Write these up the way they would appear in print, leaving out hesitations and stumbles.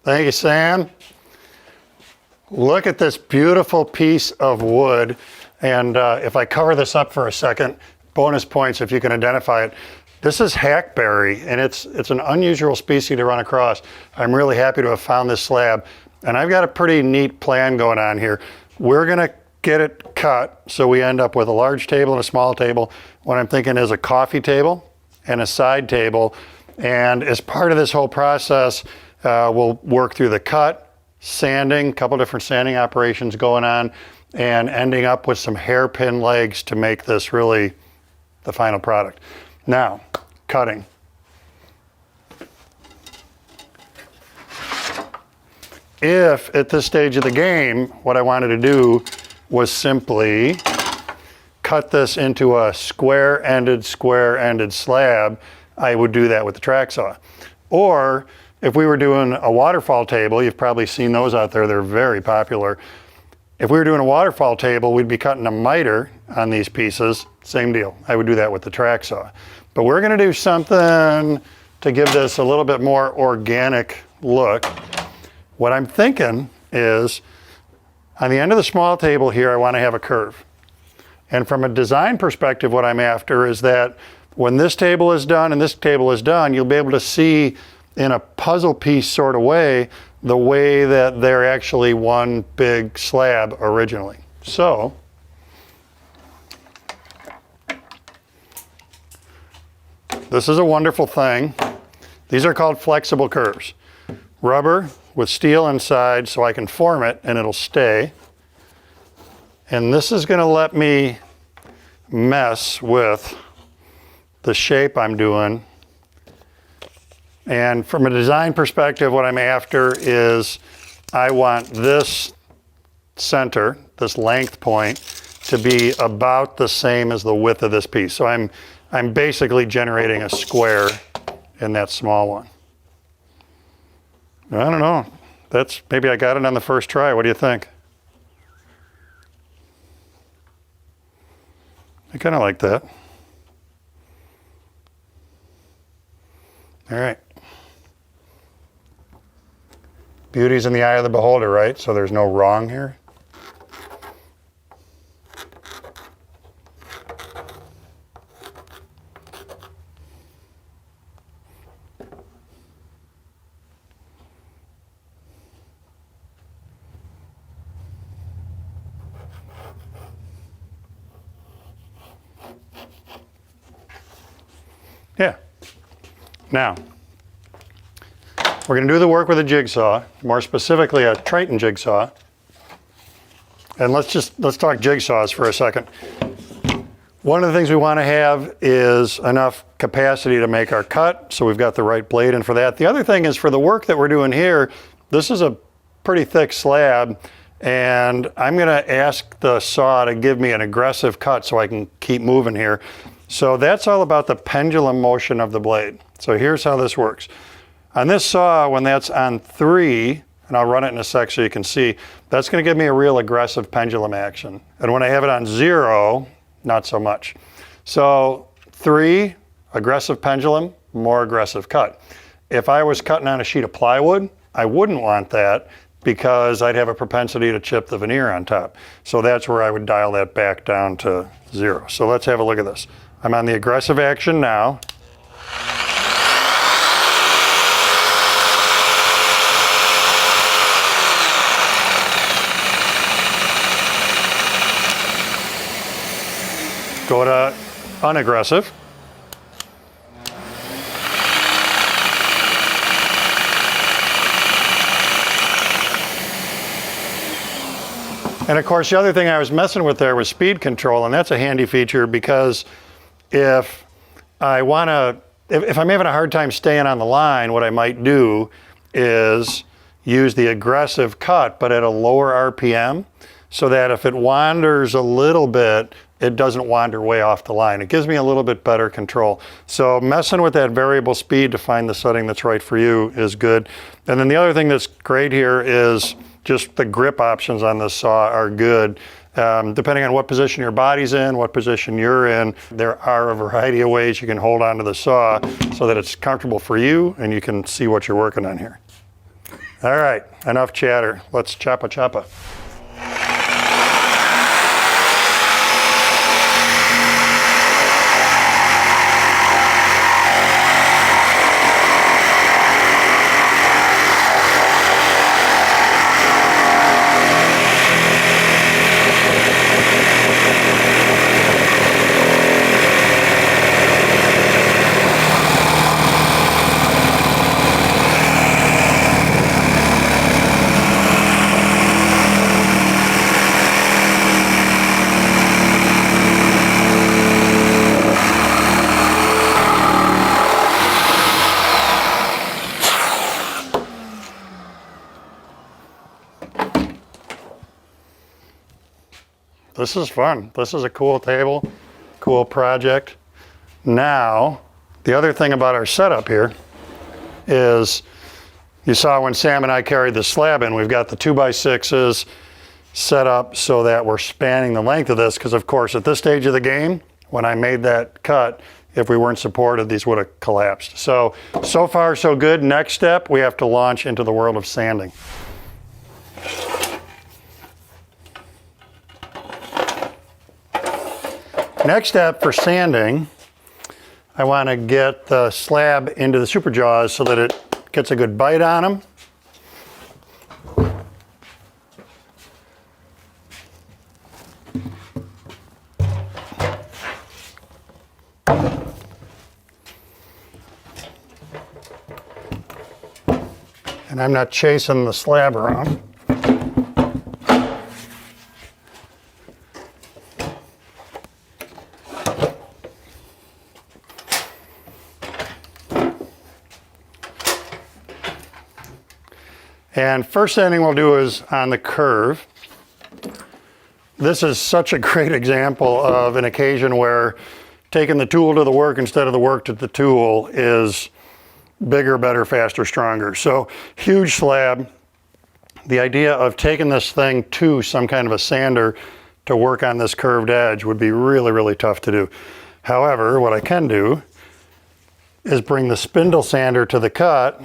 Thank you, Sam. Look at this beautiful piece of wood. And if I cover this up for a second, bonus points if you can identify it. This is hackberry, and it's an unusual species to run across. I'm really happy to have found this slab. And I've got a pretty neat plan going on here. We're gonna get it cut so we end up with a large table and a small table. What I'm thinking is a coffee table and a side table. And as part of this whole process, we'll work through the cut, sanding, a couple different sanding operations going on, and ending up with some hairpin legs to make this really the final product. Now, cutting. If at this stage of the game, what I wanted to do was simply cut this into a square-ended slab, I would do that with the track saw. Or if we were doing a waterfall table, you've probably seen those out there, they're very popular. If we were doing a waterfall table, we'd be cutting a miter on these pieces, same deal. I would do that with the track saw. But we're gonna do something to give this a little bit more organic look. What I'm thinking is, on the end of the small table here, I wanna have a curve. And from a design perspective, what I'm after is that when this table is done and this table is done, you'll be able to see in a puzzle piece sort of way, the way that they're actually one big slab originally. So, this is a wonderful thing. These are called flexible curves. Rubber with steel inside so I can form it and it'll stay. And this is gonna let me mess with the shape I'm doing. And from a design perspective, what I'm after is I want this center, this length point, to be about the same as the width of this piece. So I'm basically generating a square in that small one. I don't know. Maybe I got it on the first try. What do you think? I kind of like that. All right. Beauty's in the eye of the beholder, right? So there's no wrong here. Yeah. Now, we're going to do the work with a jigsaw, more specifically a Triton jigsaw. And let's talk jigsaws for a second. One of the things we want to have is enough capacity to make our cut, so we've got the right blade in for that. The other thing is for the work that we're doing here, this is a pretty thick slab, and I'm going to ask the saw to give me an aggressive cut so I can keep moving here. So that's all about the pendulum motion of the blade. So here's how this works. On this saw, when that's on 3, and I'll run it in a sec so you can see, that's going to give me a real aggressive pendulum action. And when I have it on 0, not so much. So 3, aggressive pendulum, more aggressive cut. If I was cutting on a sheet of plywood, I wouldn't want that because I'd have a propensity to chip the veneer on top. So that's where I would dial that back down to 0. So let's have a look at this. I'm on the aggressive action now. Go to unaggressive. And of course, the other thing I was messing with there was speed control, and that's a handy feature because if I'm having a hard time staying on the line, what I might do is use the aggressive cut, but at a lower RPM, so that if it wanders a little bit, it doesn't wander way off the line. It gives me a little bit better control. So messing with that variable speed to find the setting that's right for you is good. And then the other thing that's great here is just the grip options on this saw are good. Depending on what position your body's in, what position you're in, there are a variety of ways you can hold onto the saw so that it's comfortable for you and you can see what you're working on here. All right, enough chatter. Let's choppa choppa. This is fun. This is a cool table, cool project. Now, the other thing about our setup here is you saw when Sam and I carried the slab in, we've got the 2x6s set up so that we're spanning the length of this, because of course at this stage of the game, when I made that cut, if we weren't supported, these would have collapsed. So far so good. Next step, we have to launch into the world of sanding. Next step for sanding, I want to get the slab into the super jaws so that it gets a good bite on them. And I'm not chasing the slab around. And first sanding we'll do is on the curve. This is such a great example of an occasion where taking the tool to the work instead of the work to the tool is bigger, better, faster, stronger. So huge slab. The idea of taking this thing to some kind of a sander to work on this curved edge would be really, really tough to do. However, what I can do is bring the spindle sander to the cut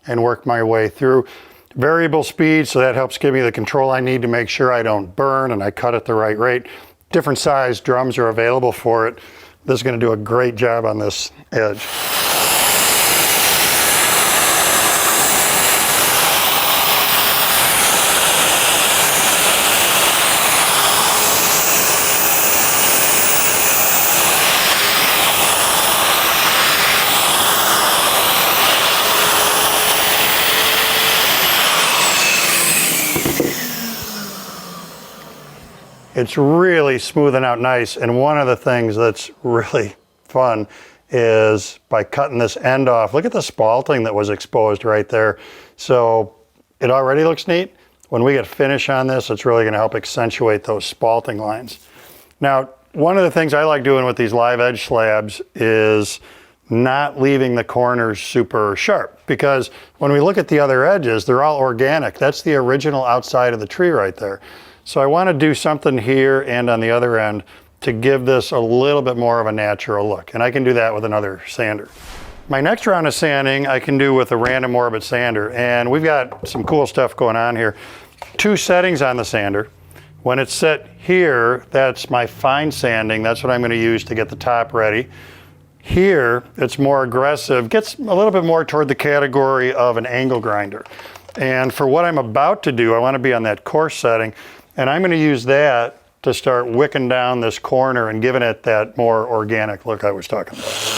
and work my way through. Variable speed, so that helps give me the control I need to make sure I don't burn and I cut at the right rate. Different size drums are available for it. This is going to do a great job on this edge. It's really smoothing out nice, and one of the things that's really fun is by cutting this end off. Look at the spalting that was exposed right there. So it already looks neat. When we get finish on this, it's really going to help accentuate those spalting lines. Now, one of the things I like doing with these live edge slabs is not leaving the corners super sharp, because when we look at the other edges, they're all organic. That's the original outside of the tree right there. So I want to do something here and on the other end to give this a little bit more of a natural look. And I can do that with another sander. My next round of sanding I can do with a random orbit sander. And we've got some cool stuff going on here. 2 settings on the sander. When it's set here, that's my fine sanding. That's what I'm going to use to get the top ready. Here, it's more aggressive, gets a little bit more toward the category of an angle grinder. And for what I'm about to do, I want to be on that coarse setting. And I'm going to use that to start wicking down this corner and giving it that more organic look I was talking about.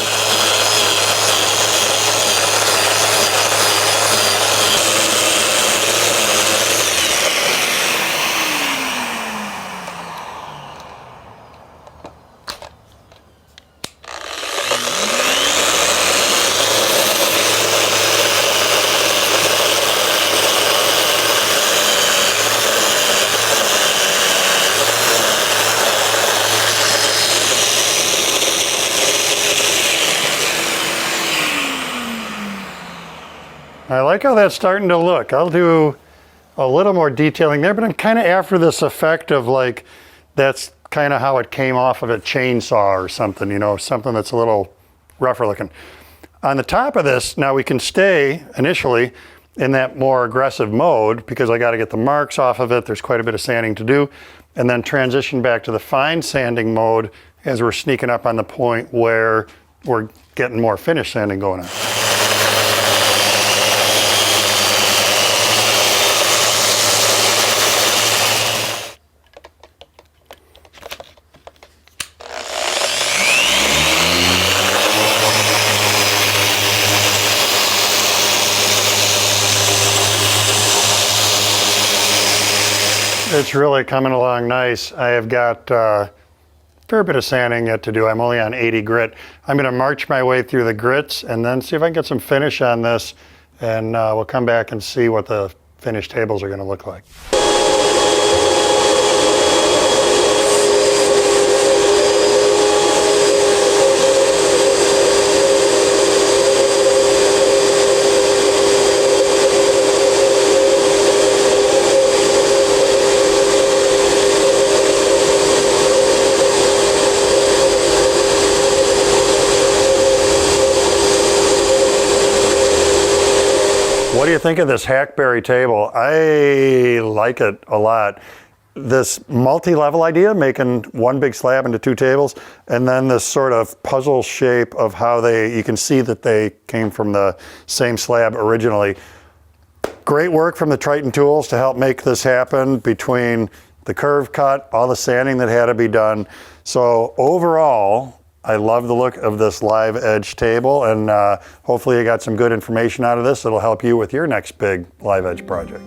I like how that's starting to look. I'll do a little more detailing there, but I'm kind of after this effect of like, that's kind of how it came off of a chainsaw or something, you know, something that's a little rougher looking. On the top of this, now we can stay initially in that more aggressive mode because I got to get the marks off of it. There's quite a bit of sanding to do. And then transition back to the fine sanding mode as we're sneaking up on the point where we're getting more finish sanding going on. It's really coming along nice. I have got a fair bit of sanding yet to do. I'm only on 80 grit. I'm going to march my way through the grits and then see if I can get some finish on this, and we'll come back and see what the finished tables are going to look like. What do you think of this hackberry table? I like it a lot. This multi-level idea, making one big slab into two tables, and then this sort of puzzle shape of how you can see that they came from the same slab originally. Great work from the Triton tools to help make this happen, between the curve cut, all the sanding that had to be done. So overall, I love the look of this live edge table, and hopefully you got some good information out of this that'll help you with your next big live edge project.